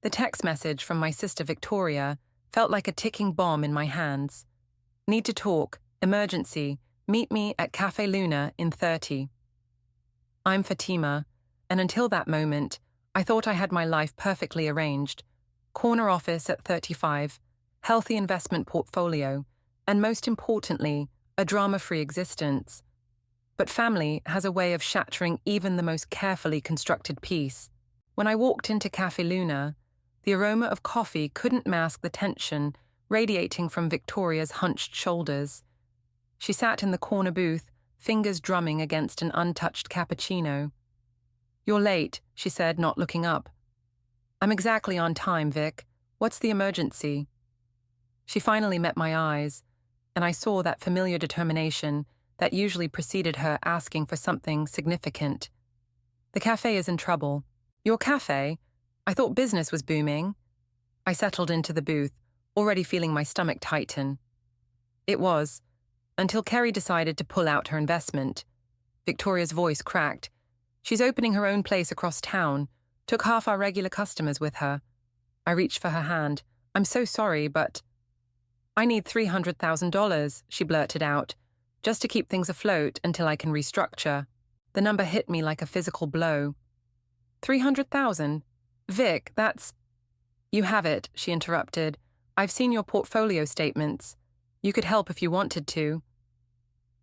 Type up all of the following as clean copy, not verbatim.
The text message from my sister Victoria felt like a ticking bomb in my hands. Need to talk, emergency, meet me at Café Luna in 30. I'm Fatima, and until that moment, I thought I had my life perfectly arranged. Corner office at 35, healthy investment portfolio, and most importantly, a drama-free existence. But family has a way of shattering even the most carefully constructed piece. When I walked into Café Luna, the aroma of coffee couldn't mask the tension radiating from Victoria's hunched shoulders. She sat in the corner booth, fingers drumming against an untouched cappuccino. "You're late," she said, not looking up. "I'm exactly on time, Vic. What's the emergency?" She finally met my eyes, and I saw that familiar determination that usually preceded her asking for something significant. "The cafe is in trouble." "Your cafe? I thought business was booming." I settled into the booth, already feeling my stomach tighten. It was, until Kerry decided to pull out her investment. Victoria's voice cracked. "She's opening her own place across town. Took half our regular customers with her." I reached for her hand. "I'm so sorry, but—" "I need $300,000, she blurted out, "just to keep things afloat until I can restructure." The number hit me like a physical blow. 300,000? Vic, that's— "You have it," she interrupted. "I've seen your portfolio statements. You could help if you wanted to.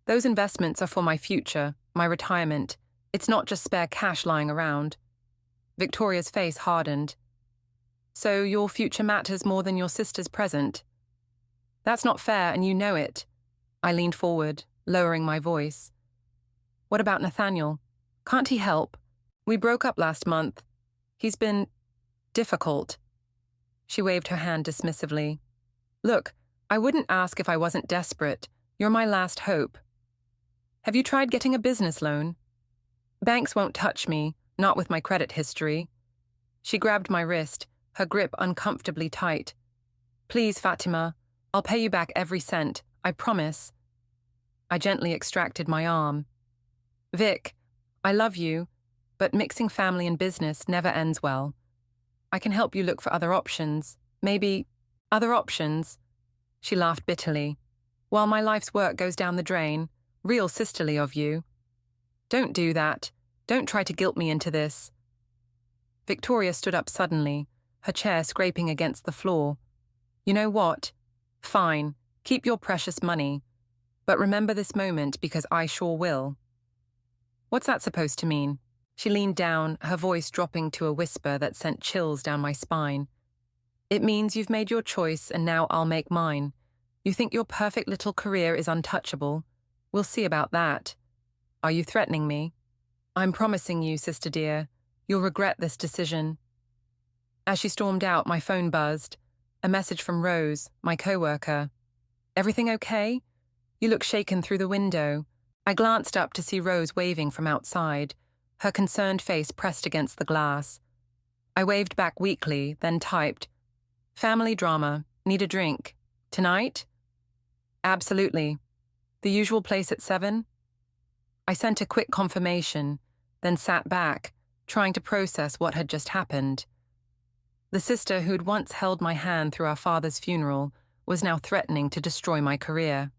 Those investments are for my future, my retirement. It's not just spare cash lying around." Victoria's face hardened. "So your future matters more than your sister's present?" "That's not fair, and you know it." I leaned forward, lowering my voice. "What about Nathaniel? Can't he help? We broke up last month. He's been difficult." She waved her hand dismissively. "Look, I wouldn't ask if I wasn't desperate. You're my last hope." "Have you tried getting a business loan?" "Banks won't touch me, not with my credit history." She grabbed my wrist, her grip uncomfortably tight. "Please, Fatima, I'll pay you back every cent, I promise." I gently extracted my arm. "Vic, I love you, but mixing family and business never ends well. I can help you look for other options. Maybe— other options?" She laughed bitterly. "While my life's work goes down the drain, real sisterly of you." "Don't do that. Don't try to guilt me into this." Victoria stood up suddenly, her chair scraping against the floor. "You know what? Fine, keep your precious money. But remember this moment because I sure will." "What's that supposed to mean?" She leaned down, her voice dropping to a whisper that sent chills down my spine. "It means you've made your choice and now I'll make mine. You think your perfect little career is untouchable? We'll see about that. Are you threatening me?" "I'm promising you, sister dear, you'll regret this decision." As she stormed out, my phone buzzed. A message from Rose, my coworker. "Everything okay? You look shaken through the window." I glanced up to see Rose waving from outside, her concerned face pressed against the glass. I waved back weakly, then typed, "Family drama. Need a drink. Tonight?" "Absolutely. The usual place at 7? I sent a quick confirmation, then sat back, trying to process what had just happened. The sister who'd once held my hand through our father's funeral was now threatening to destroy my career.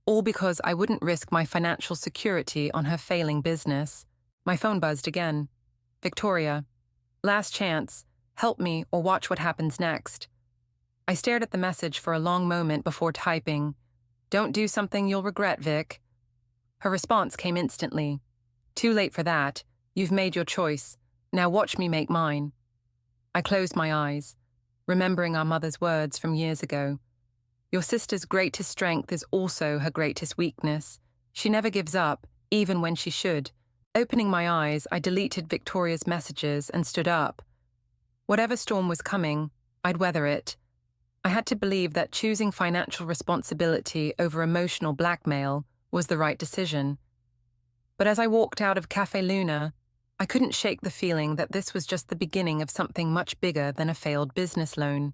All because I wouldn't risk my financial security on her failing business. My phone buzzed again. "Victoria. Last chance. Help me or watch what happens next." I stared at the message for a long moment before typing, "Don't do something you'll regret, Vic." Her response came instantly. "Too late for that. You've made your choice. Now watch me make mine." I closed my eyes, remembering our mother's words from years ago. Your sister's greatest strength is also her greatest weakness. She never gives up, even when she should. Opening my eyes, I deleted Victoria's messages and stood up. Whatever storm was coming, I'd weather it. I had to believe that choosing financial responsibility over emotional blackmail was the right decision. But as I walked out of Café Luna, I couldn't shake the feeling that this was just the beginning of something much bigger than a failed business loan.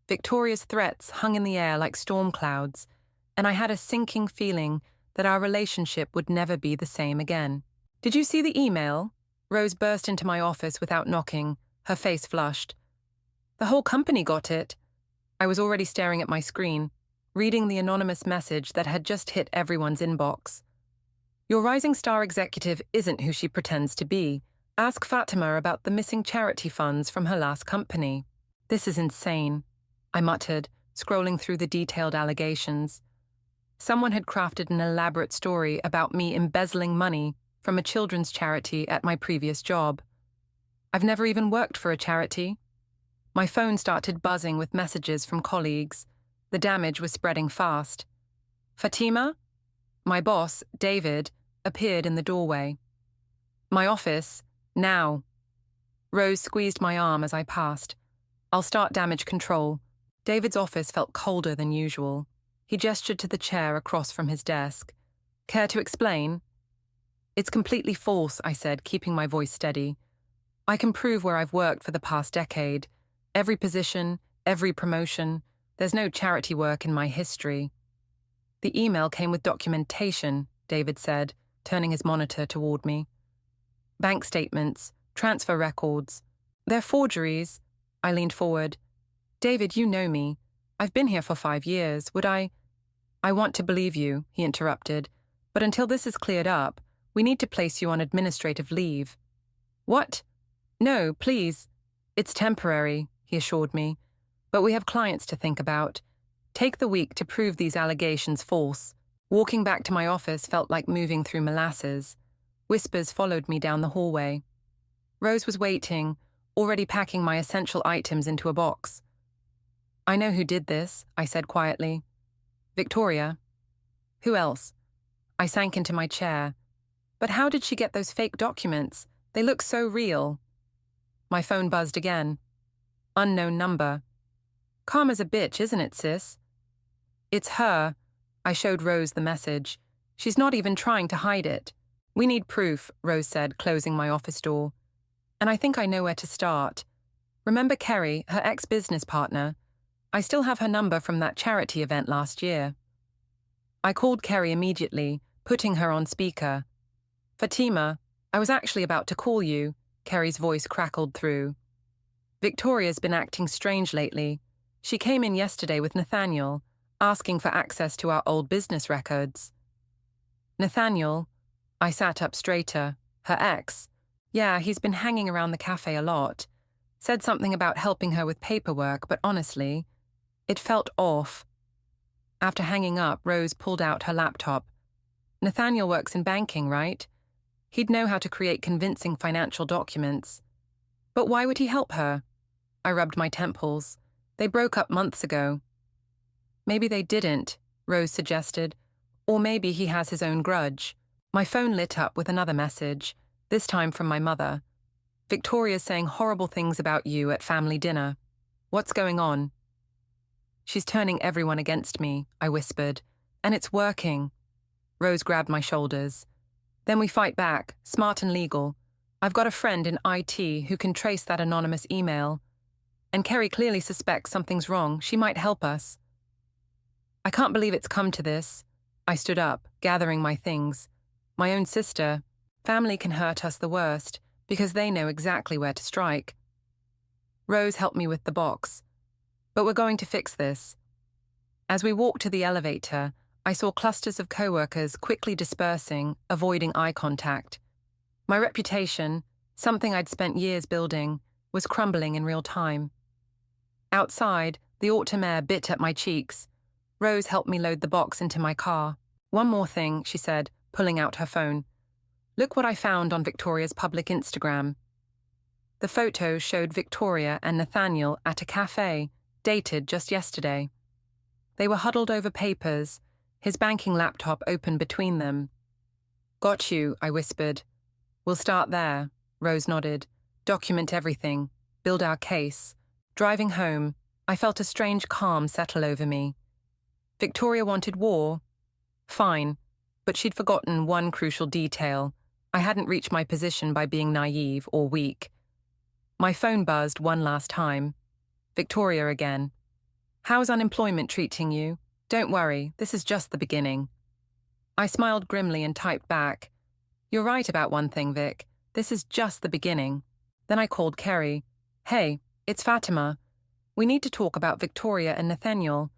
Victoria's threats hung in the air like storm clouds, and I had a sinking feeling that our relationship would never be the same again. "Did you see the email?" Rose burst into my office without knocking, her face flushed. The whole company got it. I was already staring at my screen, reading the anonymous message that had just hit everyone's inbox. Your rising star executive isn't who she pretends to be. Ask Fatima about the missing charity funds from her last company. This is insane, I muttered, scrolling through the detailed allegations. Someone had crafted an elaborate story about me embezzling money from a children's charity at my previous job. I've never even worked for a charity. My phone started buzzing with messages from colleagues. The damage was spreading fast. Fatima? My boss, David, appeared in the doorway. My office, now. Rose squeezed my arm as I passed. I'll start damage control. David's office felt colder than usual. He gestured to the chair across from his desk. Care to explain? It's completely false, I said, keeping my voice steady. I can prove where I've worked for the past decade. Every position, every promotion. There's no charity work in my history. The email came with documentation, David said, turning his monitor toward me. Bank statements, transfer records. They're forgeries. I leaned forward. David, you know me. I've been here for 5 years. Would I want to believe you, he interrupted. But until this is cleared up, we need to place you on administrative leave. What? No, please. It's temporary, he assured me. But we have clients to think about. Take the week to prove these allegations false. Walking back to my office felt like moving through molasses. Whispers followed me down the hallway. Rose was waiting, already packing my essential items into a box. I know who did this, I said quietly. Victoria. Who else? I sank into my chair. But how did she get those fake documents? They look so real. My phone buzzed again. Unknown number. Calm as a bitch, isn't it, sis? It's her. I showed Rose the message. She's not even trying to hide it. We need proof, Rose said, closing my office door. And I think I know where to start. Remember Kerry, her ex-business partner? I still have her number from that charity event last year. I called Kerry immediately, putting her on speaker. Fatima, I was actually about to call you, Kerry's voice crackled through. Victoria's been acting strange lately. She came in yesterday with Nathaniel, asking for access to our old business records. Nathaniel? I sat up straighter. Her ex? Yeah, he's been hanging around the cafe a lot. Said something about helping her with paperwork, but honestly, it felt off. After hanging up, Rose pulled out her laptop. Nathaniel works in banking, right? He'd know how to create convincing financial documents. But why would he help her? I rubbed my temples. They broke up months ago. Maybe they didn't, Rose suggested. Or maybe he has his own grudge. My phone lit up with another message, this time from my mother. Victoria's saying horrible things about you at family dinner. What's going on? She's turning everyone against me, I whispered. And it's working. Rose grabbed my shoulders. Then we fight back, smart and legal. I've got a friend in IT who can trace that anonymous email. And Kerry clearly suspects something's wrong. She might help us. I can't believe it's come to this. I stood up, gathering my things. My own sister. Family can hurt us the worst, because they know exactly where to strike. Rose helped me with the box. But we're going to fix this. As we walked to the elevator, I saw clusters of co-workers quickly dispersing, avoiding eye contact. My reputation, something I'd spent years building, was crumbling in real time. Outside, the autumn air bit at my cheeks. Rose helped me load the box into my car. One more thing, she said, pulling out her phone. Look what I found on Victoria's public Instagram. The photo showed Victoria and Nathaniel at a café, dated just yesterday. They were huddled over papers, his banking laptop open between them. Got you, I whispered. We'll start there, Rose nodded. Document everything, build our case. Driving home, I felt a strange calm settle over me. Victoria wanted war. Fine, but she'd forgotten one crucial detail. I hadn't reached my position by being naive or weak. My phone buzzed one last time. Victoria again. How's unemployment treating you? Don't worry, this is just the beginning. I smiled grimly and typed back. You're right about one thing, Vic. This is just the beginning. Then I called Kerry. Hey, it's Fatima. We need to talk about Victoria and Nathaniel.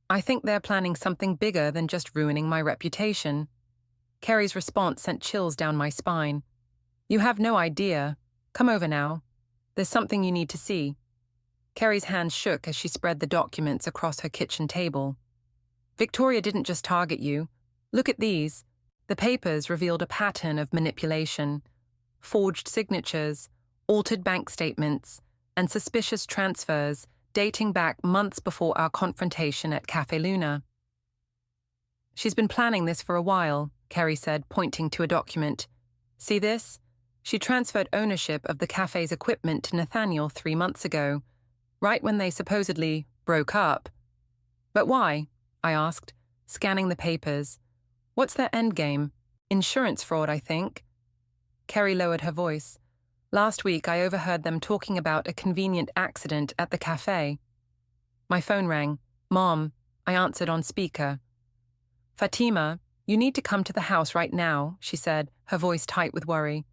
I think they're planning something bigger than just ruining my reputation. Kerry's response sent chills down my spine. You have no idea. Come over now. There's something you need to see. Kerry's hands shook as she spread the documents across her kitchen table. Victoria didn't just target you. Look at these. The papers revealed a pattern of manipulation, forged signatures, altered bank statements, and suspicious transfers dating back months before our confrontation at Café Luna. She's been planning this for a while, Kerry said, pointing to a document. See this? She transferred ownership of the cafe's equipment to Nathaniel 3 months ago, right when they supposedly broke up. But why? I asked, scanning the papers. What's their endgame? Insurance fraud, I think. Kerry lowered her voice. Last week I overheard them talking about a convenient accident at the cafe. My phone rang. Mom, I answered on speaker. Fatima, you need to come to the house right now, she said, her voice tight with worry.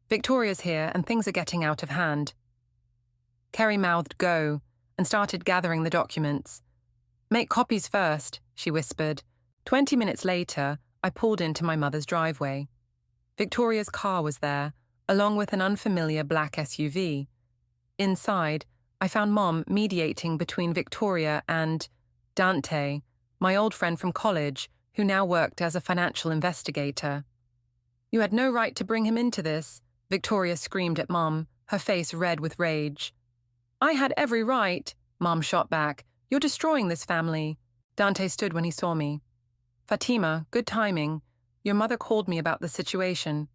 Victoria's here and things are getting out of hand. Kerry mouthed go and started gathering the documents. Make copies first, she whispered. 20 minutes later, I pulled into my mother's driveway. Victoria's car was there, along with an unfamiliar black SUV. Inside, I found Mom mediating between Victoria and Dante, my old friend from college, who now worked as a financial investigator. You had no right to bring him into this, Victoria screamed at Mom, her face red with rage. I had every right, Mom shot back. You're destroying this family. Dante stood when he saw me. Fatima, good timing. Your mother called me about the situation.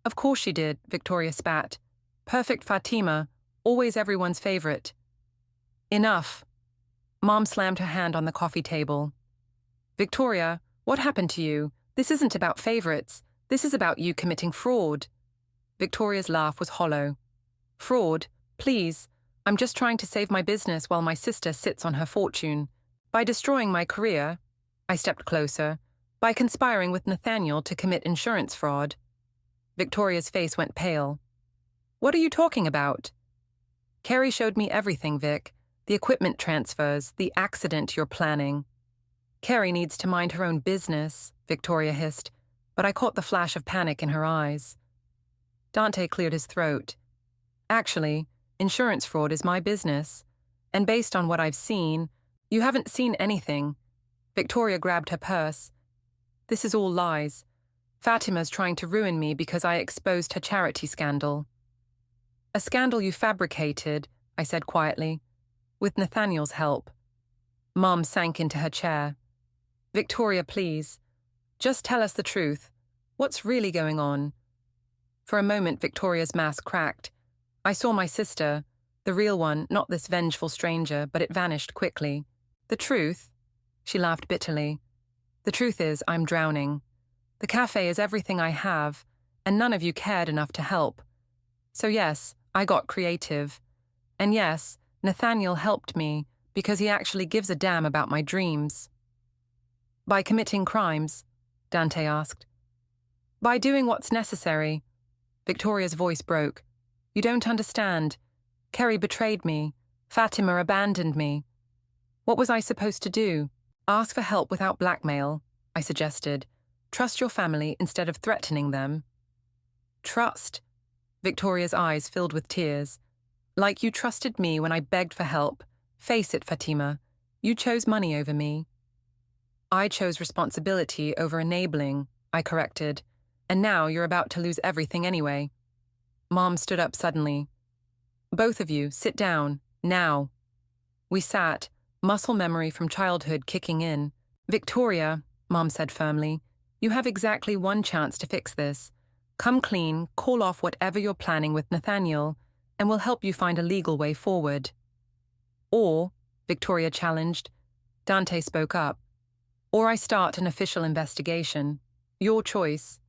Of course she did, Victoria spat. Perfect Fatima, always everyone's favorite. Enough. Mom slammed her hand on the coffee table. Victoria, what happened to you? This isn't about favorites. This is about you committing fraud. Victoria's laugh was hollow. Fraud? Please. I'm just trying to save my business while my sister sits on her fortune. By destroying my career, I stepped closer, by conspiring with Nathaniel to commit insurance fraud. Victoria's face went pale. What are you talking about? Kerry showed me everything, Vic. The equipment transfers, the accident you're planning. Kerry needs to mind her own business, Victoria hissed, but I caught the flash of panic in her eyes. Dante cleared his throat. Actually, insurance fraud is my business, and based on what I've seen, you haven't seen anything. Victoria grabbed her purse. This is all lies. Fatima's trying to ruin me because I exposed her charity scandal. A scandal you fabricated, I said quietly, with Nathaniel's help. Mom sank into her chair. Victoria, please. Just tell us the truth. What's really going on? For a moment, Victoria's mask cracked. I saw my sister, the real one, not this vengeful stranger, but it vanished quickly. The truth? She laughed bitterly. The truth is, I'm drowning. The cafe is everything I have, and none of you cared enough to help. So yes, I got creative. And yes, Nathaniel helped me because he actually gives a damn about my dreams. By committing crimes? Dante asked. By doing what's necessary. Victoria's voice broke. You don't understand. Kerry betrayed me. Fatima abandoned me. What was I supposed to do? Ask for help without blackmail, I suggested. Trust your family instead of threatening them. Trust. Victoria's eyes filled with tears. Like you trusted me when I begged for help. Face it, Fatima. You chose money over me. I chose responsibility over enabling, I corrected. And now you're about to lose everything anyway. Mom stood up suddenly. Both of you, sit down, now. We sat, muscle memory from childhood kicking in. Victoria, Mom said firmly, you have exactly one chance to fix this. Come clean, call off whatever you're planning with Nathaniel, and we'll help you find a legal way forward. Or, Victoria challenged. Dante spoke up. Or I start an official investigation. Your choice.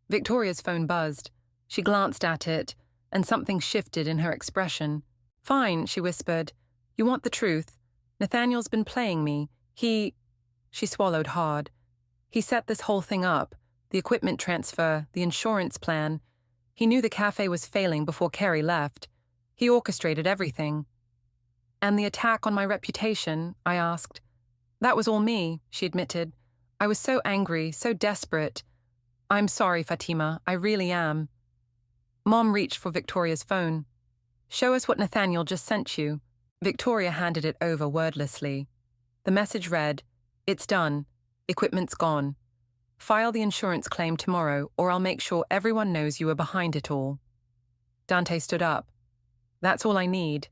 Victoria's phone buzzed. She glanced at it, and something shifted in her expression. Fine, she whispered. You want the truth. Nathaniel's been playing me. She swallowed hard. He set this whole thing up, the equipment transfer, the insurance plan. He knew the cafe was failing before Kerry left. He orchestrated everything. And the attack on my reputation, I asked. That was all me, she admitted. I was so angry, so desperate. I'm sorry, Fatima, I really am. Mom reached for Victoria's phone. Show us what Nathaniel just sent you. Victoria handed it over wordlessly. The message read, It's done. Equipment's gone. File the insurance claim tomorrow, or I'll make sure everyone knows you were behind it all. Dante stood up. That's all I need.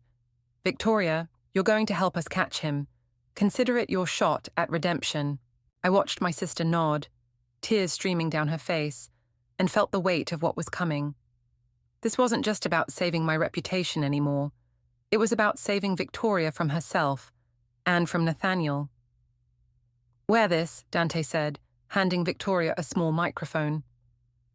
Victoria, you're going to help us catch him. Consider it your shot at redemption. I watched my sister nod, tears streaming down her face, and felt the weight of what was coming. This wasn't just about saving my reputation anymore. It was about saving Victoria from herself, and from Nathaniel. Wear this, Dante said, handing Victoria a small microphone.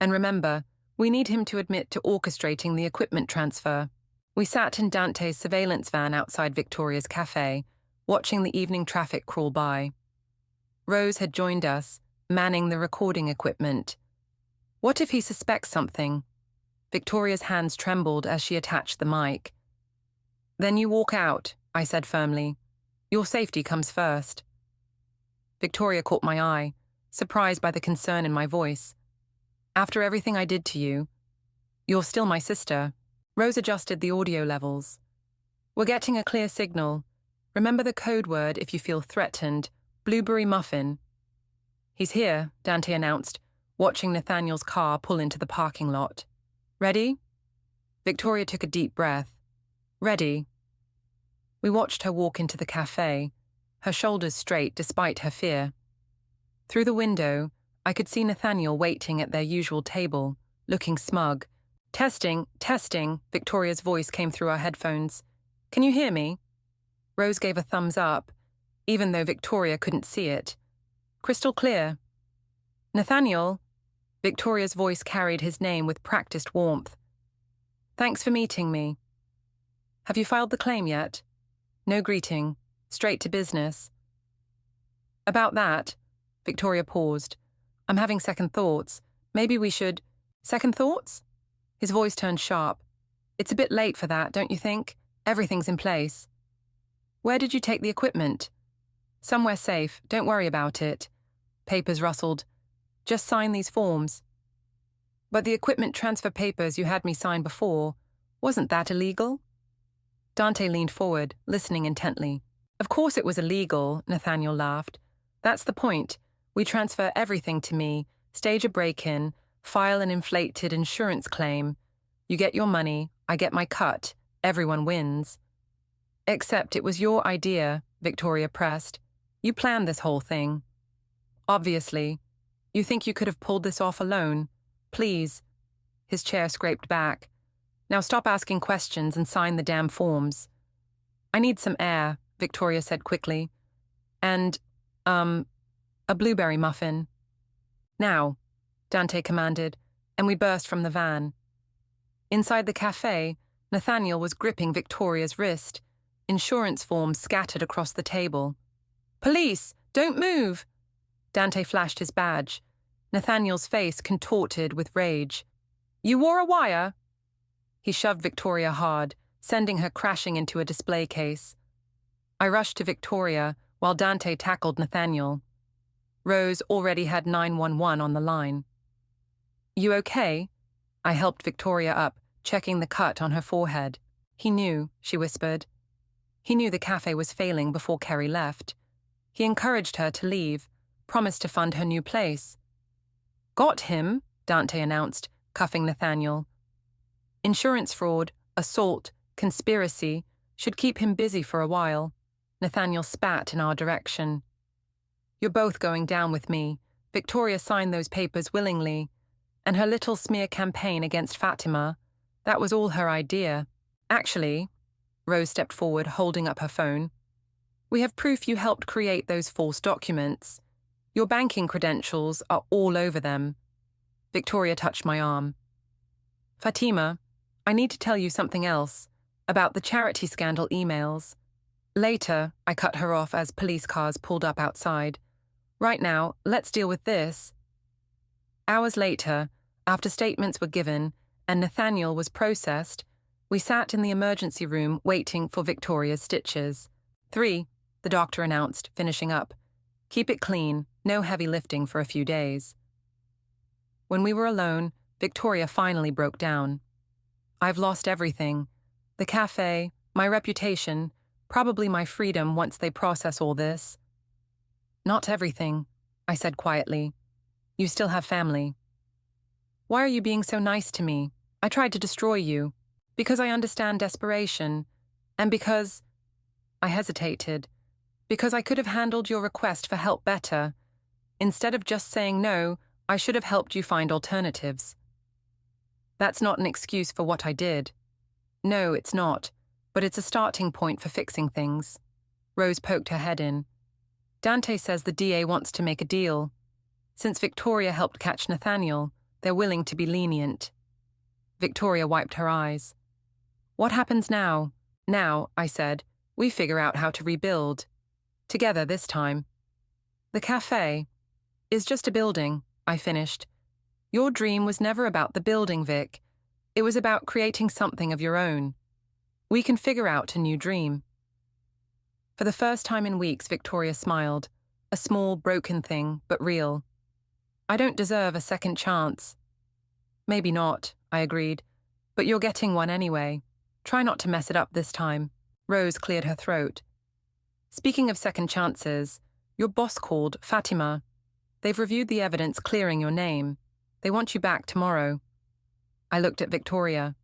And remember, we need him to admit to orchestrating the equipment transfer. We sat in Dante's surveillance van outside Victoria's café, watching the evening traffic crawl by. Rose had joined us, manning the recording equipment. What if he suspects something? Victoria's hands trembled as she attached the mic. Then you walk out, I said firmly. Your safety comes first. Victoria caught my eye, surprised by the concern in my voice. After everything I did to you, you're still my sister. Rose adjusted the audio levels. We're getting a clear signal. Remember the code word if you feel threatened. Blueberry muffin. He's here, Dante announced, watching Nathaniel's car pull into the parking lot. Ready? Victoria took a deep breath. Ready. We watched her walk into the cafe, her shoulders straight despite her fear. Through the window, I could see Nathaniel waiting at their usual table, looking smug. Testing, Victoria's voice came through our headphones. Can you hear me? Rose gave a thumbs up, even though Victoria couldn't see it. Crystal clear. Nathaniel. Victoria's voice carried his name with practiced warmth. Thanks for meeting me. Have you filed the claim yet? No greeting. Straight to business. About that, Victoria paused. I'm having second thoughts. Maybe we should... Second thoughts? His voice turned sharp. It's a bit late for that, don't you think? Everything's in place. Where did you take the equipment? Somewhere safe. Don't worry about it. Papers rustled. Just sign these forms. But the equipment transfer papers you had me sign before, wasn't that illegal? Dante leaned forward, listening intently. Of course it was illegal, Nathaniel laughed. That's the point. We transfer everything to me, stage a break-in, file an inflated insurance claim. You get your money, I get my cut, everyone wins. Except it was your idea, Victoria pressed. You planned this whole thing. Obviously. You think you could have pulled this off alone? Please. His chair scraped back. Now stop asking questions and sign the damn forms. I need some air, Victoria said quickly. And, a blueberry muffin. Now, Dante commanded, and we burst from the van. Inside the cafe, Nathaniel was gripping Victoria's wrist, insurance forms scattered across the table. Police! Don't move! Dante flashed his badge. Nathaniel's face contorted with rage. You wore a wire? He shoved Victoria hard, sending her crashing into a display case. I rushed to Victoria while Dante tackled Nathaniel. Rose already had 911 on the line. You okay? I helped Victoria up, checking the cut on her forehead. He knew, she whispered. He knew the cafe was failing before Kerry left. He encouraged her to leave, promised to fund her new place. Got him, Dante announced, cuffing Nathaniel. Insurance fraud, assault, conspiracy should keep him busy for a while. Nathaniel spat in our direction. You're both going down with me. Victoria signed those papers willingly. And her little smear campaign against Fatima, that was all her idea. Actually, Rose stepped forward, holding up her phone. We have proof you helped create those false documents. Your banking credentials are all over them. Victoria touched my arm. Fatima, I need to tell you something else, about the charity scandal emails. Later, I cut her off as police cars pulled up outside. Right now, let's deal with this. Hours later, after statements were given and Nathaniel was processed, We sat in the emergency room waiting for Victoria's stitches. 3, the doctor announced, finishing up. Keep it clean, no heavy lifting for a few days. When we were alone, Victoria finally broke down. I've lost everything. The cafe, my reputation, probably my freedom once they process all this. Not everything, I said quietly. You still have family. Why are you being so nice to me? I tried to destroy you. Because I understand desperation. And because... I hesitated. Because I could have handled your request for help better. Instead of just saying no, I should have helped you find alternatives. That's not an excuse for what I did. No, it's not. But it's a starting point for fixing things. Rose poked her head in. Dante says the DA wants to make a deal. Since Victoria helped catch Nathaniel, they're willing to be lenient. Victoria wiped her eyes. What happens now? Now, I said, we figure out how to rebuild. Together this time. The cafe is just a building, I finished. Your dream was never about the building, Vic. It was about creating something of your own. We can figure out a new dream. For the first time in weeks, Victoria smiled. A small, broken thing, but real. I don't deserve a second chance. Maybe not, I agreed. But you're getting one anyway. Try not to mess it up this time. Rose cleared her throat. Speaking of second chances, your boss called, Fatima. They've reviewed the evidence clearing your name. They want you back tomorrow. I looked at Victoria.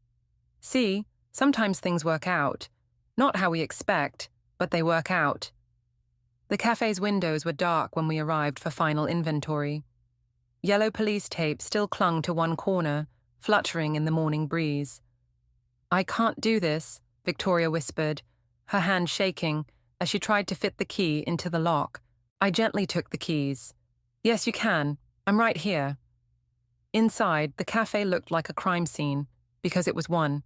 See, sometimes things work out. Not how we expect, but they work out. The cafe's windows were dark when we arrived for final inventory. Yellow police tape still clung to one corner, fluttering in the morning breeze. I can't do this, Victoria whispered, her hand shaking as she tried to fit the key into the lock. I gently took the keys. Yes, you can. I'm right here. Inside, the cafe looked like a crime scene, because it was one.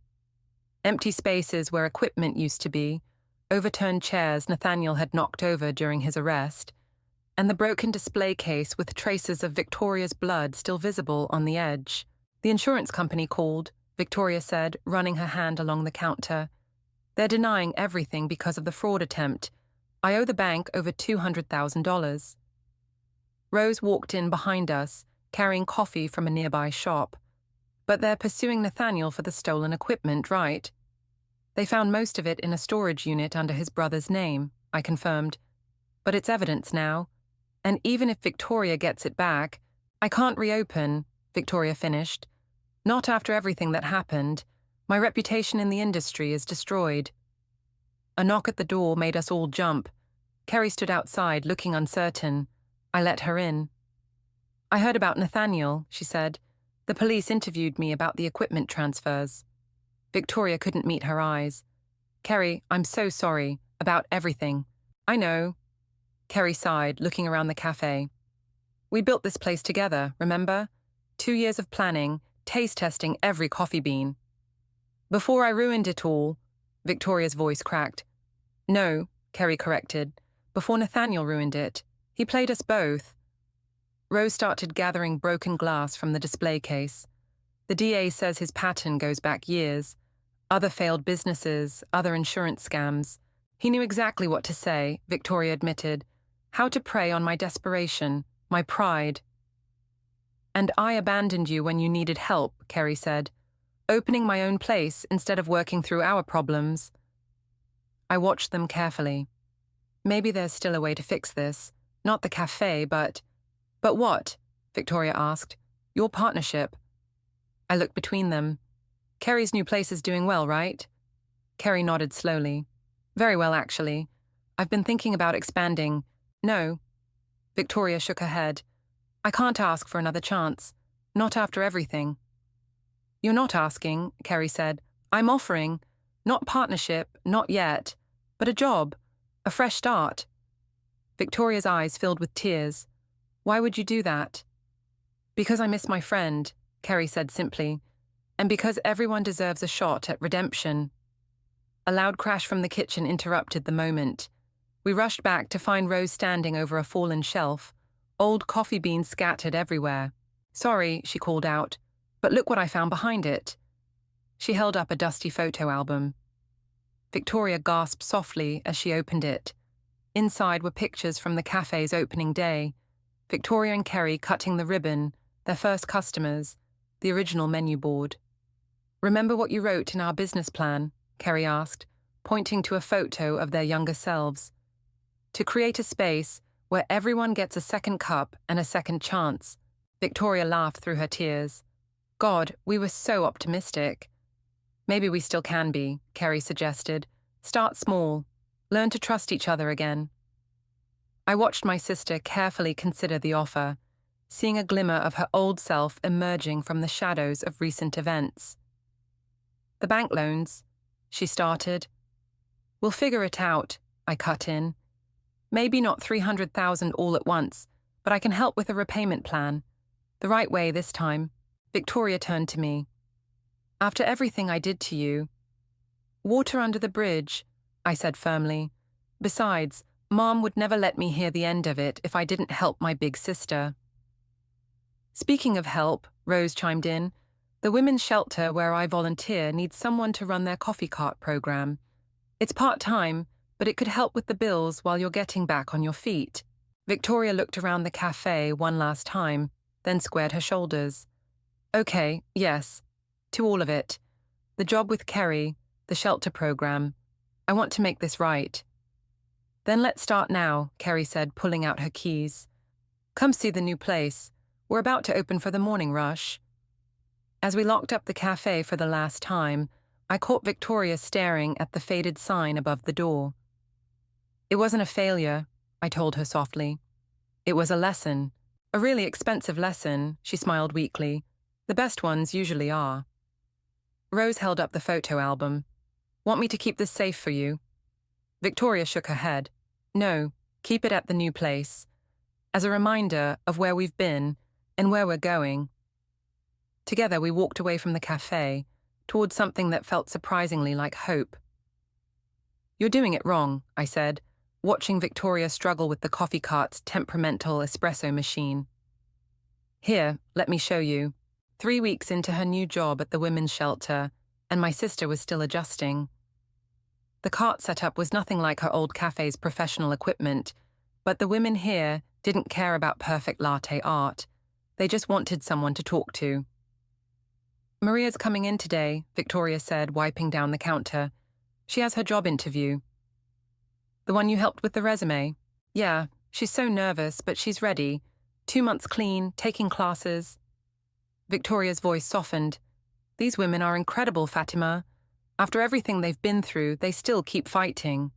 Empty spaces where equipment used to be, overturned chairs Nathaniel had knocked over during his arrest, and the broken display case with traces of Victoria's blood still visible on the edge. The insurance company called, Victoria said, running her hand along the counter. They're denying everything because of the fraud attempt. I owe the bank over $200,000. Rose walked in behind us, carrying coffee from a nearby shop. But they're pursuing Nathaniel for the stolen equipment, right? They found most of it in a storage unit under his brother's name, I confirmed. But it's evidence now. And even if Victoria gets it back, I can't reopen, Victoria finished. Not after everything that happened. My reputation in the industry is destroyed. A knock at the door made us all jump. Kerry stood outside, looking uncertain. I let her in. I heard about Nathaniel, she said. The police interviewed me about the equipment transfers. Victoria couldn't meet her eyes. Kerry, I'm so sorry. About everything. I know. Kerry sighed, looking around the cafe. We built this place together, remember? 2 years of planning, taste testing every coffee bean. Before I ruined it all, Victoria's voice cracked. No, Kerry corrected. Before Nathaniel ruined it. He played us both. Rose started gathering broken glass from the display case. The DA says his pattern goes back years. Other failed businesses, other insurance scams. He knew exactly what to say, Victoria admitted. How to prey on my desperation, my pride. And I abandoned you when you needed help, Kerry said. Opening my own place instead of working through our problems. I watched them carefully. Maybe there's still a way to fix this. Not the cafe, but... But what? Victoria asked. Your partnership. I looked between them. Kerry's new place is doing well, right? Kerry nodded slowly. Very well, actually. I've been thinking about expanding. No. Victoria shook her head. I can't ask for another chance. Not after everything. You're not asking, Kerry said. I'm offering. Not partnership, not yet. But a job. A fresh start. Victoria's eyes filled with tears. Why would you do that? Because I miss my friend, Kerry said simply. And because everyone deserves a shot at redemption. A loud crash from the kitchen interrupted the moment. We rushed back to find Rose standing over a fallen shelf, old coffee beans scattered everywhere. Sorry, she called out, but look what I found behind it. She held up a dusty photo album. Victoria gasped softly as she opened it. Inside were pictures from the cafe's opening day. Victoria and Kerry cutting the ribbon, their first customers, the original menu board. "Remember what you wrote in our business plan?" Kerry asked, pointing to a photo of their younger selves. "To create a space where everyone gets a second cup and a second chance." Victoria laughed through her tears. "God, we were so optimistic." "Maybe we still can be," Kerry suggested. "Start small. Learn to trust each other again." I watched my sister carefully consider the offer, seeing a glimmer of her old self emerging from the shadows of recent events. "The bank loans," she started. "We'll figure it out," I cut in. "Maybe not 300,000 all at once, but I can help with a repayment plan. The right way this time." Victoria turned to me. "After everything I did to you—" "Water under the bridge," I said firmly. "Besides, Mom would never let me hear the end of it if I didn't help my big sister." "Speaking of help," Rose chimed in, "the women's shelter where I volunteer needs someone to run their coffee cart program. It's part-time, but it could help with the bills while you're getting back on your feet." Victoria looked around the cafe one last time, then squared her shoulders. "Okay, yes, to all of it. The job with Kerry, the shelter program. I want to make this right." "Then let's start now," Kerry said, pulling out her keys. "Come see the new place. We're about to open for the morning rush." As we locked up the cafe for the last time, I caught Victoria staring at the faded sign above the door. "It wasn't a failure," I told her softly. "It was a lesson. A really expensive lesson," she smiled weakly. "The best ones usually are." Rose held up the photo album. "Want me to keep this safe for you?" Victoria shook her head. "No, keep it at the new place. As a reminder of where we've been and where we're going." Together we walked away from the cafe, towards something that felt surprisingly like hope. "You're doing it wrong," I said, watching Victoria struggle with the coffee cart's temperamental espresso machine. "Here, let me show you." 3 weeks into her new job at the women's shelter, and my sister was still adjusting. The cart setup was nothing like her old cafe's professional equipment, but the women here didn't care about perfect latte art. They just wanted someone to talk to. "Maria's coming in today," Victoria said, wiping down the counter. "She has her job interview." "The one you helped with the resume?" "Yeah, she's so nervous, but she's ready. 2 months clean, taking classes." Victoria's voice softened. "These women are incredible, Fatima. After everything they've been through, they still keep fighting."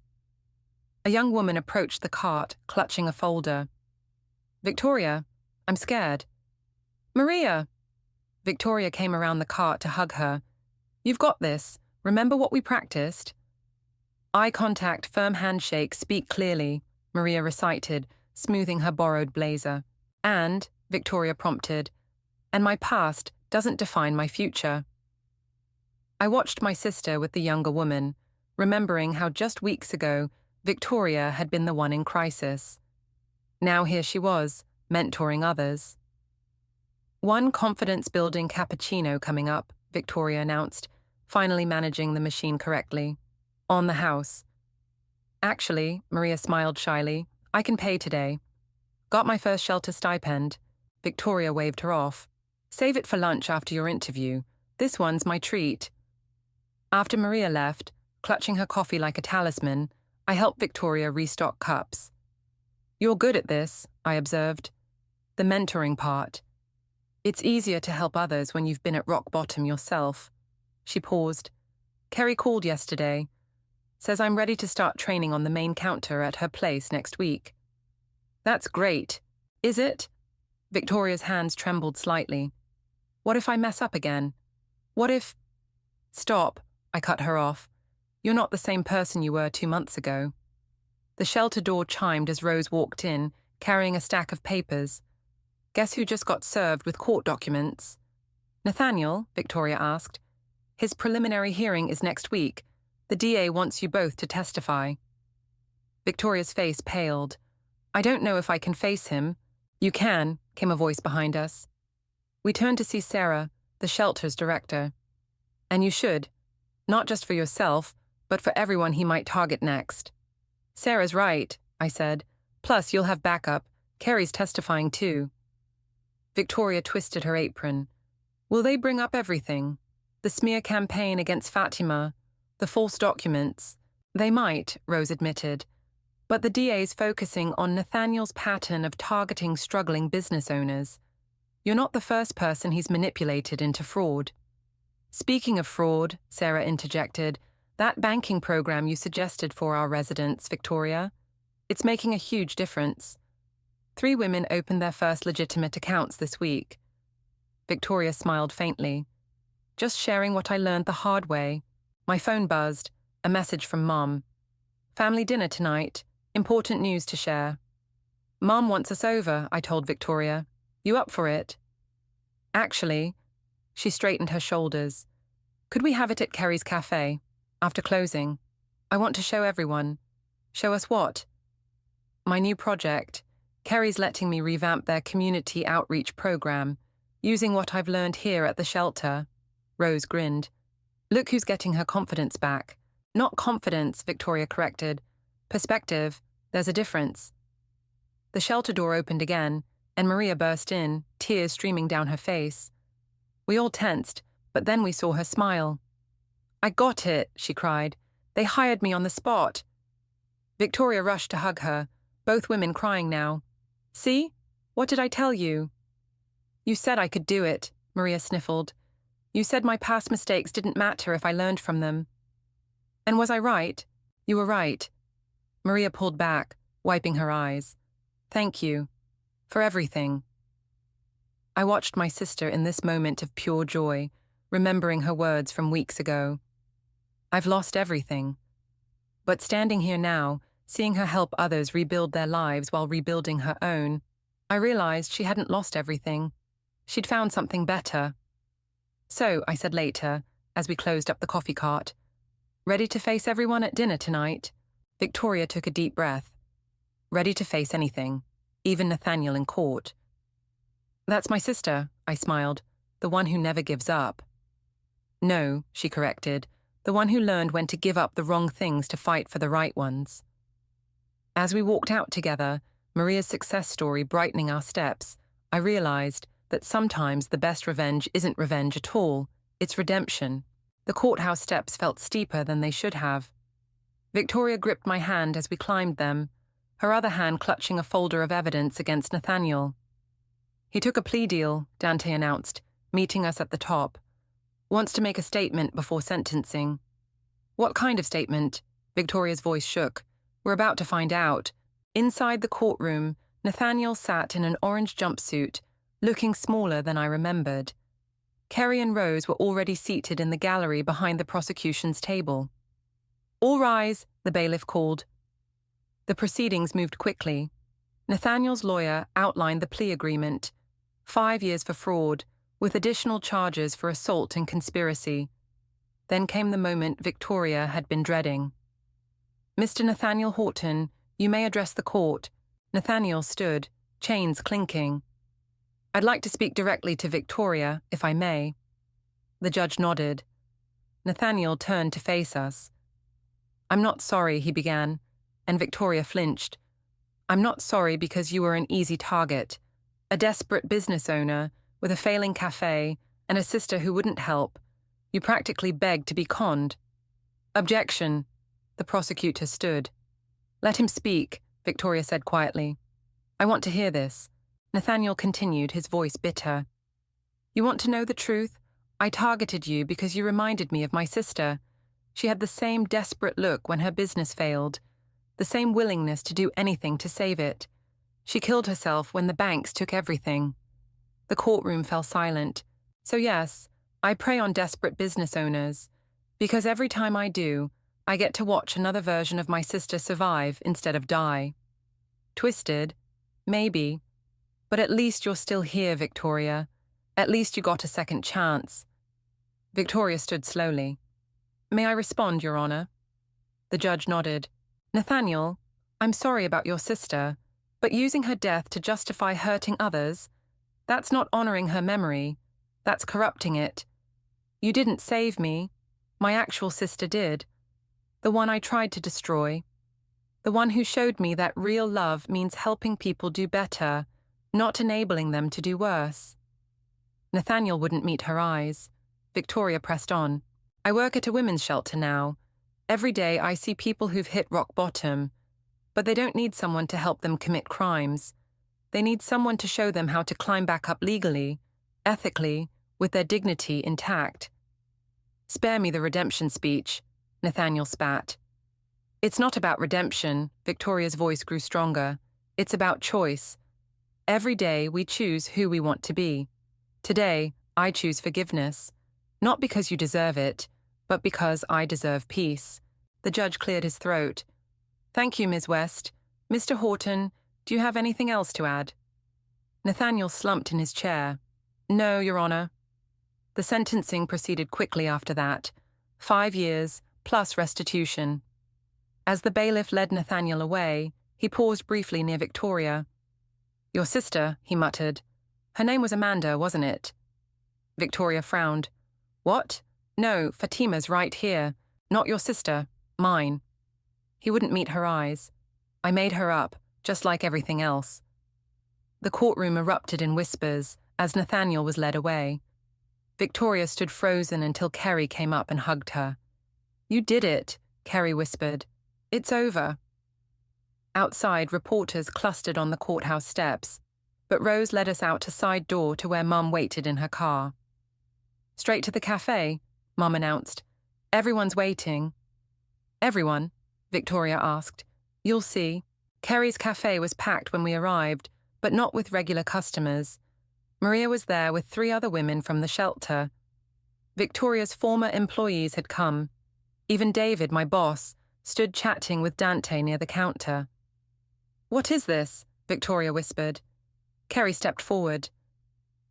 A young woman approached the cart, clutching a folder. "Victoria, I'm scared." "Maria!" Victoria came around the cart to hug her. "You've got this. Remember what we practiced?" "Eye contact, firm handshake, speak clearly," Maria recited, smoothing her borrowed blazer. "And," Victoria prompted, "and my past doesn't define my future." I watched my sister with the younger woman, remembering how just weeks ago Victoria had been the one in crisis. Now here she was, mentoring others. "One confidence-building cappuccino coming up," Victoria announced, finally managing the machine correctly. "On the house." "Actually," Maria smiled shyly, "I can pay today. Got my first shelter stipend." Victoria waved her off. "Save it for lunch after your interview. This one's my treat." After Maria left, clutching her coffee like a talisman, I helped Victoria restock cups. "You're good at this," I observed. "The mentoring part. It's easier to help others when you've been at rock bottom yourself." She paused. "Kerry called yesterday. Says I'm ready to start training on the main counter at her place next week." "That's great. Is it?" Victoria's hands trembled slightly. "What if I mess up again? What if—" "Stop," I cut her off. "You're not the same person you were 2 months ago." The shelter door chimed as Rose walked in, carrying a stack of papers. "Guess who just got served with court documents?" "Nathaniel?" Victoria asked. "His preliminary hearing is next week. The DA wants you both to testify." Victoria's face paled. "I don't know if I can face him." "You can," came a voice behind us. We turned to see Sarah, the shelter's director. And you should, not just for yourself, but for everyone he might target next. Sarah's right, I said. Plus, you'll have backup. Carrie's testifying too. Victoria twisted her apron. Will they bring up everything? The smear campaign against Fatima, the false documents. They might, Rose admitted. But the DA's focusing on Nathaniel's pattern of targeting struggling business owners. You're not the first person he's manipulated into fraud. Speaking of fraud, Sarah interjected, that banking program you suggested for our residents, Victoria, it's making a huge difference. 3 women opened their first legitimate accounts this week. Victoria smiled faintly. Just sharing what I learned the hard way. My phone buzzed. A message from Mom. Family dinner tonight. Important news to share. Mom wants us over, I told Victoria. You up for it? Actually, she straightened her shoulders. Could we have it at Kerry's café, after closing? I want to show everyone. Show us what? My new project. Kerry's letting me revamp their community outreach program, using what I've learned here at the shelter. Rose grinned. Look who's getting her confidence back. Not confidence, Victoria corrected. Perspective. There's a difference. The shelter door opened again, and Maria burst in, tears streaming down her face. We all tensed, but then we saw her smile. I got it, she cried. They hired me on the spot. Victoria rushed to hug her, both women crying now. See? What did I tell you? You said I could do it, Maria sniffled. You said my past mistakes didn't matter if I learned from them. And was I right? You were right. Maria pulled back, wiping her eyes. Thank you. For everything. I watched my sister in this moment of pure joy, remembering her words from weeks ago. I've lost everything. But standing here now, seeing her help others rebuild their lives while rebuilding her own, I realized she hadn't lost everything. She'd found something better. So, I said later, as we closed up the coffee cart, ready to face everyone at dinner tonight? Victoria took a deep breath. Ready to face anything, even Nathaniel in court. That's my sister, I smiled, the one who never gives up. No, she corrected, the one who learned when to give up the wrong things to fight for the right ones. As we walked out together, Maria's success story brightening our steps, I realized that sometimes the best revenge isn't revenge at all, it's redemption. The courthouse steps felt steeper than they should have. Victoria gripped my hand as we climbed them, her other hand clutching a folder of evidence against Nathaniel. He took a plea deal, Dante announced, meeting us at the top. Wants to make a statement before sentencing. What kind of statement? Victoria's voice shook. We're about to find out. Inside the courtroom, Nathaniel sat in an orange jumpsuit, looking smaller than I remembered. Kerry and Rose were already seated in the gallery behind the prosecution's table. All rise, the bailiff called. The proceedings moved quickly. Nathaniel's lawyer outlined the plea agreement. 5 years for fraud, with additional charges for assault and conspiracy. Then came the moment Victoria had been dreading. Mr. Nathaniel Horton, you may address the court. Nathaniel stood, chains clinking. I'd like to speak directly to Victoria, if I may. The judge nodded. Nathaniel turned to face us. I'm not sorry, he began, and Victoria flinched. I'm not sorry because you were an easy target, a desperate business owner with a failing café and a sister who wouldn't help. You practically begged to be conned. Objection. The prosecutor stood. Let him speak, Victoria said quietly. I want to hear this. Nathaniel continued, his voice bitter. You want to know the truth? I targeted you because you reminded me of my sister. She had the same desperate look when her business failed, the same willingness to do anything to save it. She killed herself when the banks took everything. The courtroom fell silent. So yes, I prey on desperate business owners, because every time I do, I get to watch another version of my sister survive instead of die. Twisted? Maybe. But at least you're still here, Victoria. At least you got a second chance. Victoria stood slowly. May I respond, Your Honor? The judge nodded. Nathaniel, I'm sorry about your sister, but using her death to justify hurting others, that's not honoring her memory. That's corrupting it. You didn't save me. My actual sister did. The one I tried to destroy. The one who showed me that real love means helping people do better, not enabling them to do worse. Nathaniel wouldn't meet her eyes. Victoria pressed on. I work at a women's shelter now. Every day I see people who've hit rock bottom, but they don't need someone to help them commit crimes. They need someone to show them how to climb back up legally, ethically, with their dignity intact. Spare me the redemption speech, Nathaniel spat. It's not about redemption, Victoria's voice grew stronger. It's about choice. Every day we choose who we want to be. Today, I choose forgiveness. Not because you deserve it, but because I deserve peace. The judge cleared his throat. Thank you, Ms. West. Mr. Horton, do you have anything else to add? Nathaniel slumped in his chair. No, Your Honor. The sentencing proceeded quickly after that. 5 years, plus restitution. As the bailiff led Nathaniel away, he paused briefly near Victoria. Your sister, he muttered. Her name was Amanda, wasn't it? Victoria frowned. What? No, Fatima's right here. Not your sister. Mine. He wouldn't meet her eyes. I made her up, just like everything else. The courtroom erupted in whispers as Nathaniel was led away. Victoria stood frozen until Kerry came up and hugged her. You did it, Kerry whispered. It's over. Outside, reporters clustered on the courthouse steps, but Rose led us out a side door to where Mum waited in her car. Straight to the café, Mum announced. Everyone's waiting. Everyone? Victoria asked. You'll see. Kerry's café was packed when we arrived, but not with regular customers. Maria was there with 3 other women from the shelter. Victoria's former employees had come. Even David, my boss, stood chatting with Dante near the counter. What is this? Victoria whispered. Kerry stepped forward.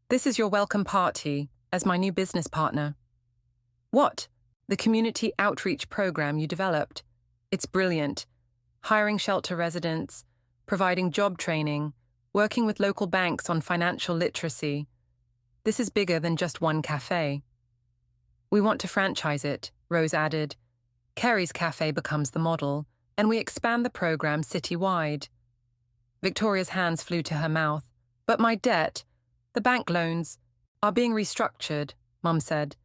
This is your welcome party, as my new business partner. What? The community outreach program you developed. It's brilliant. Hiring shelter residents, providing job training, working with local banks on financial literacy. This is bigger than just one cafe. We want to franchise it, Rose added. Kerry's cafe becomes the model, and we expand the program citywide. Victoria's hands flew to her mouth. But my debt, the bank loans, are being restructured, Mum said.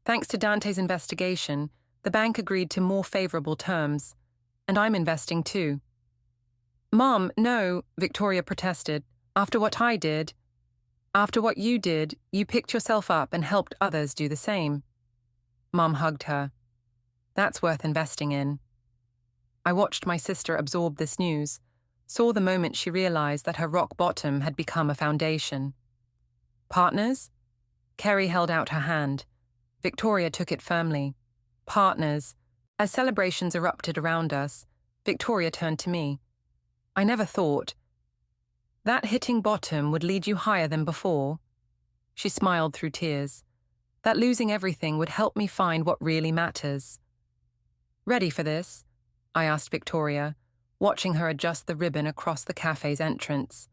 Thanks to Dante's investigation, the bank agreed to more favorable terms. And I'm investing too. Mom, no, Victoria protested. After what I did. After what you did, you picked yourself up and helped others do the same. Mum hugged her. That's worth investing in. I watched my sister absorb this news, saw the moment she realized that her rock bottom had become a foundation. Partners? Kerry held out her hand. Victoria took it firmly. Partners. As celebrations erupted around us, Victoria turned to me. I never thought. That hitting bottom would lead you higher than before. She smiled through tears. That losing everything would help me find what really matters. Ready for this? I asked Victoria, watching her adjust the ribbon across the cafe's entrance.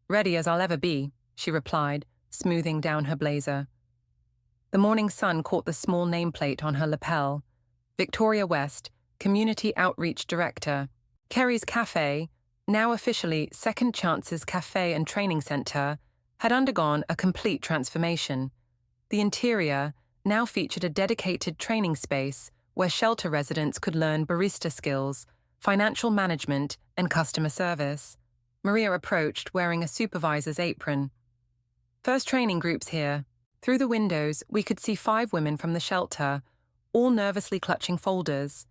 Ready as I'll ever be, she replied, smoothing down her blazer. The morning sun caught the small nameplate on her lapel. Victoria West, Community Outreach Director. Kerry's Cafe, now officially Second Chance's Cafe and Training Centre, had undergone a complete transformation. The interior now featured a dedicated training space where shelter residents could learn barista skills, financial management, and customer service. Maria approached wearing a supervisor's apron. First training groups here. Through the windows, we could see 5 women from the shelter, all nervously clutching folders.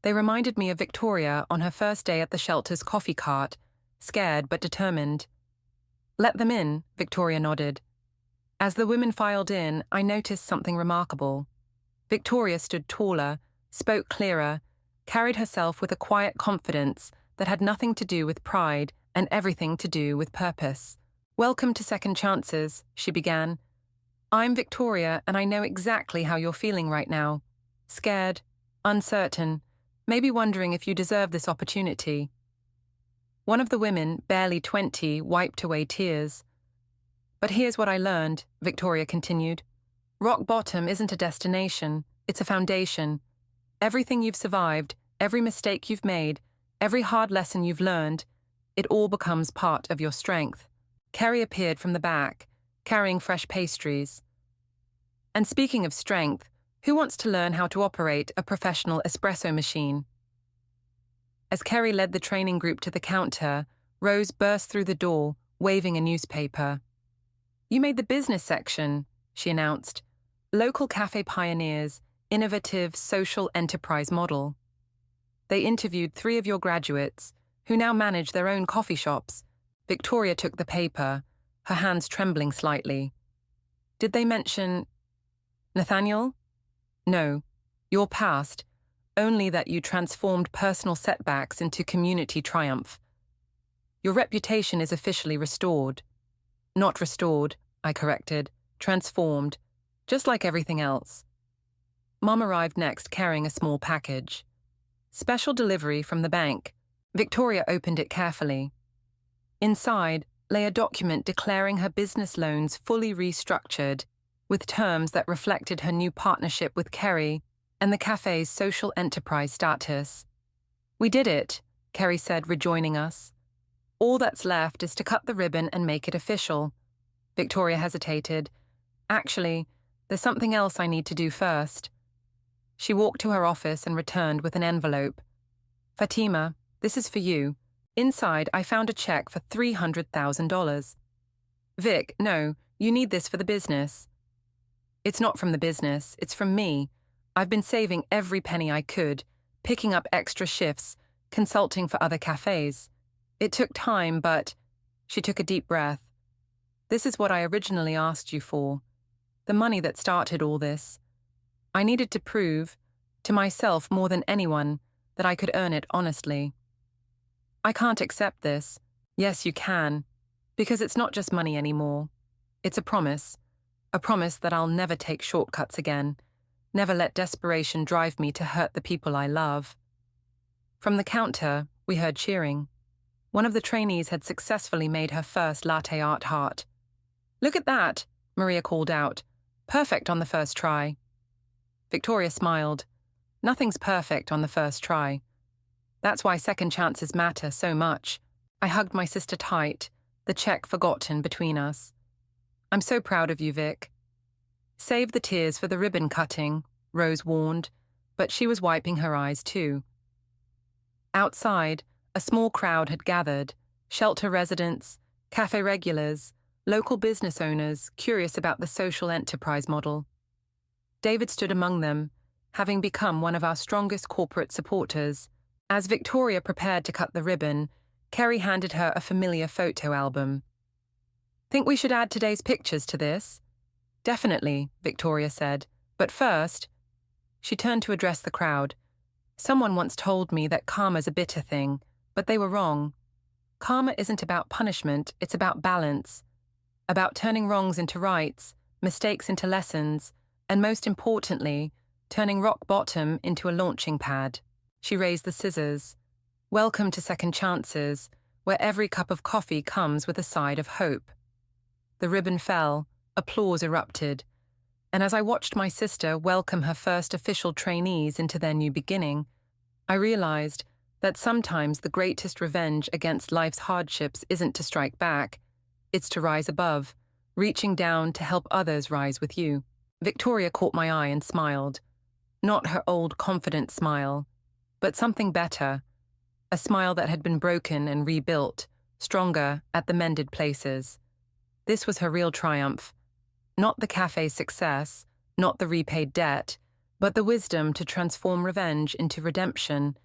They reminded me of Victoria on her first day at the shelter's coffee cart, scared but determined. Let them in, Victoria nodded. As the women filed in, I noticed something remarkable. Victoria stood taller, spoke clearer, carried herself with a quiet confidence that had nothing to do with pride and everything to do with purpose. Welcome to Second Chances, she began. I'm Victoria, and I know exactly how you're feeling right now. Scared, uncertain, maybe wondering if you deserve this opportunity. One of the women, barely 20, wiped away tears. But here's what I learned, Victoria continued. Rock bottom isn't a destination, it's a foundation. Everything you've survived, every mistake you've made, every hard lesson you've learned, it all becomes part of your strength. Kerry appeared from the back, carrying fresh pastries. And speaking of strength, who wants to learn how to operate a professional espresso machine? As Kerry led the training group to the counter, Rose burst through the door, waving a newspaper. "You made the business section," she announced. "Local cafe pioneers, innovative social enterprise model." They interviewed 3 of your graduates, who now manage their own coffee shops. Victoria took the paper, her hands trembling slightly. "Did they mention Nathaniel?" "No, your past, only that you transformed personal setbacks into community triumph. Your reputation is officially restored." "Not restored," I corrected, "transformed, just like everything else." Mom arrived next carrying a small package. "Special delivery from the bank." Victoria opened it carefully. Inside lay a document declaring her business loans fully restructured, with terms that reflected her new partnership with Kerry and the cafe's social enterprise status. "We did it," Kerry said, rejoining us. "All that's left is to cut the ribbon and make it official." Victoria hesitated. "Actually, there's something else I need to do first." She walked to her office and returned with an envelope. "Fatima, this is for you. Inside, I found a check for $300,000. "Vic, no, you need this for the business." "It's not from the business, it's from me. I've been saving every penny I could, picking up extra shifts, consulting for other cafes. It took time, but—" She took a deep breath. "This is what I originally asked you for. The money that started all this. I needed to prove, to myself more than anyone, that I could earn it honestly." "I can't accept this." "Yes, you can, because it's not just money anymore. It's a promise that I'll never take shortcuts again, never let desperation drive me to hurt the people I love." From the counter, we heard cheering. One of the trainees had successfully made her first latte art heart. "Look at that," Maria called out. "Perfect on the first try." Victoria smiled. "Nothing's perfect on the first try. That's why second chances matter so much." I hugged my sister tight, the check forgotten between us. "I'm so proud of you, Vic." "Save the tears for the ribbon cutting," Rose warned, but she was wiping her eyes too. Outside, a small crowd had gathered, shelter residents, cafe regulars, local business owners curious about the social enterprise model. David stood among them, having become one of our strongest corporate supporters. As Victoria prepared to cut the ribbon, Kerry handed her a familiar photo album. "Think we should add today's pictures to this?" "Definitely," Victoria said. "But first—" She turned to address the crowd. "Someone once told me that karma's a bitter thing, but they were wrong. Karma isn't about punishment, it's about balance. About turning wrongs into rights, mistakes into lessons, and most importantly, turning rock bottom into a launching pad." She raised the scissors. "Welcome to Second Chances, where every cup of coffee comes with a side of hope." The ribbon fell, applause erupted, and as I watched my sister welcome her first official trainees into their new beginning, I realized that sometimes the greatest revenge against life's hardships isn't to strike back, it's to rise above, reaching down to help others rise with you. Victoria caught my eye and smiled. Not her old confident smile, but something better, a smile that had been broken and rebuilt, stronger at the mended places. This was her real triumph. Not the cafe's success, not the repaid debt, but the wisdom to transform revenge into redemption,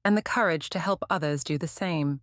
and the courage to help others do the same.